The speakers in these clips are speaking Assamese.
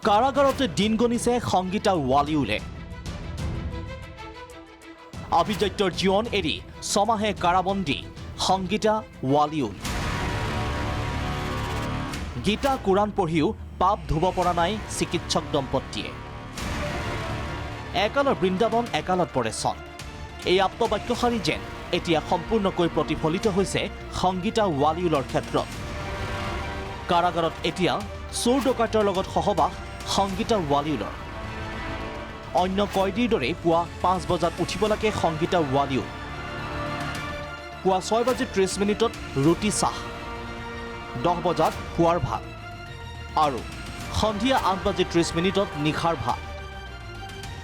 কাৰাগাৰতে দিন গণিছে সংগীতা ৱালিউলে। আভিজাত্যৰ জীৱন এৰি ছমাহে কাৰাবন্দী সংগীতা ৱালিউল। গীতা কোৰাণ পঢ়িও পাপ ধুব পৰা নাই চিকিৎসক দম্পতীয়ে। একালৰ বৃন্দাবন একালত পৰে চন। এই আপ্তবাক্যশাৰী যেন এতিয়া সম্পূৰ্ণকৈ প্ৰতিফলিত হৈছে সংগীতা ৱালিউলৰ ক্ষেত্ৰত। কাৰাগাৰত এতিয়া চোৰ ডকাইতৰ লগত সহবাস সংগীতা ৱালিউলৰ। অন্য কয়দীৰ দৰে পুৱা 5 বজাত উঠিব লাগে সংগীতা ৱালিউল। পুৱা 6:30 ৰুটি চাহ, 10 বজাত পুৱাৰ ভাত আৰু সন্ধিয়া 8:30 নিশাৰ ভাত।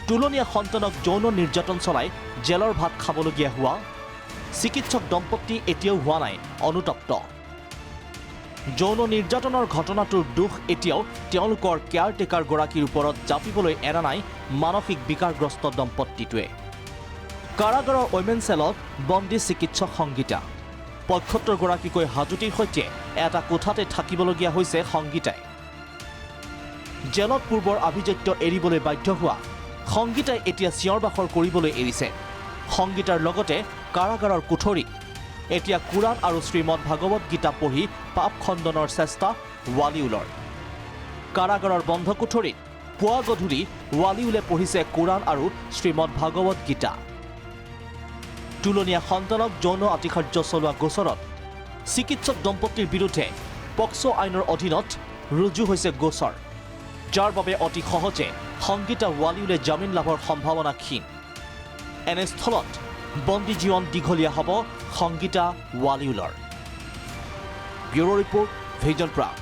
তুলনীয়া সন্তানক যৌন নিৰ্যাতন চলাই জেলৰ ভাত খাবলগীয়া হোৱা চিকিৎসক দম্পতী এতিয়াও হোৱা নাই অনুতপ্ত। যৌন নিৰ্যাতনৰ ঘটনাটোৰ দুখ এতিয়াও তেওঁলোকৰ কেয়াৰটেকাৰগৰাকীৰ ওপৰত জাপিবলৈ এৰা নাই মানসিক বিকাৰগ্ৰস্ত দম্পতীটোৱে। কাৰাগাৰৰ ৱমেন চেলত বন্দী চিকিৎসক সংগীতা। ৭৫গৰাকীকৈ হাজোতিৰ সৈতে এটা কোঠাতে থাকিবলগীয়া হৈছে সংগীতাই। জেলত পূৰ্বৰ আভিজাত্য এৰিবলৈ বাধ্য হোৱা সংগীতাই এতিয়া চিঞৰ বাখৰ কৰিবলৈ এৰিছে। সংগীতাৰ লগতে কাৰাগাৰৰ কোঠৰীত এতিয়া কোৰাণ আৰু শ্ৰীমদ ভাগৱত গীতা পঢ়ি পাপ খণ্ডনৰ চেষ্টা ৱালিউলৰ। কাৰাগাৰৰ বন্ধ কোঠৰীত পুৱা গধূলি ৱালিউলে পঢ়িছে কোৰাণ আৰু শ্ৰীমদ ভাগৱত গীতা। তুলনীয়া সন্তানক যৌন আতিশাৰ্য চলোৱা গোচৰত চিকিৎসক দম্পতীৰ বিৰুদ্ধে পক্সো আইনৰ অধীনত ৰুজু হৈছে গোচৰ, যাৰ বাবে অতি সহজে সংগীতা ৱালিউলে জামিন লাভৰ সম্ভাৱনা ক্ষীণ। এনে স্থলত বন্দী জীৱন দীঘলীয়া হ'ব সংগীতা ৱালিউলৰ। Bureau' report, vision Prag.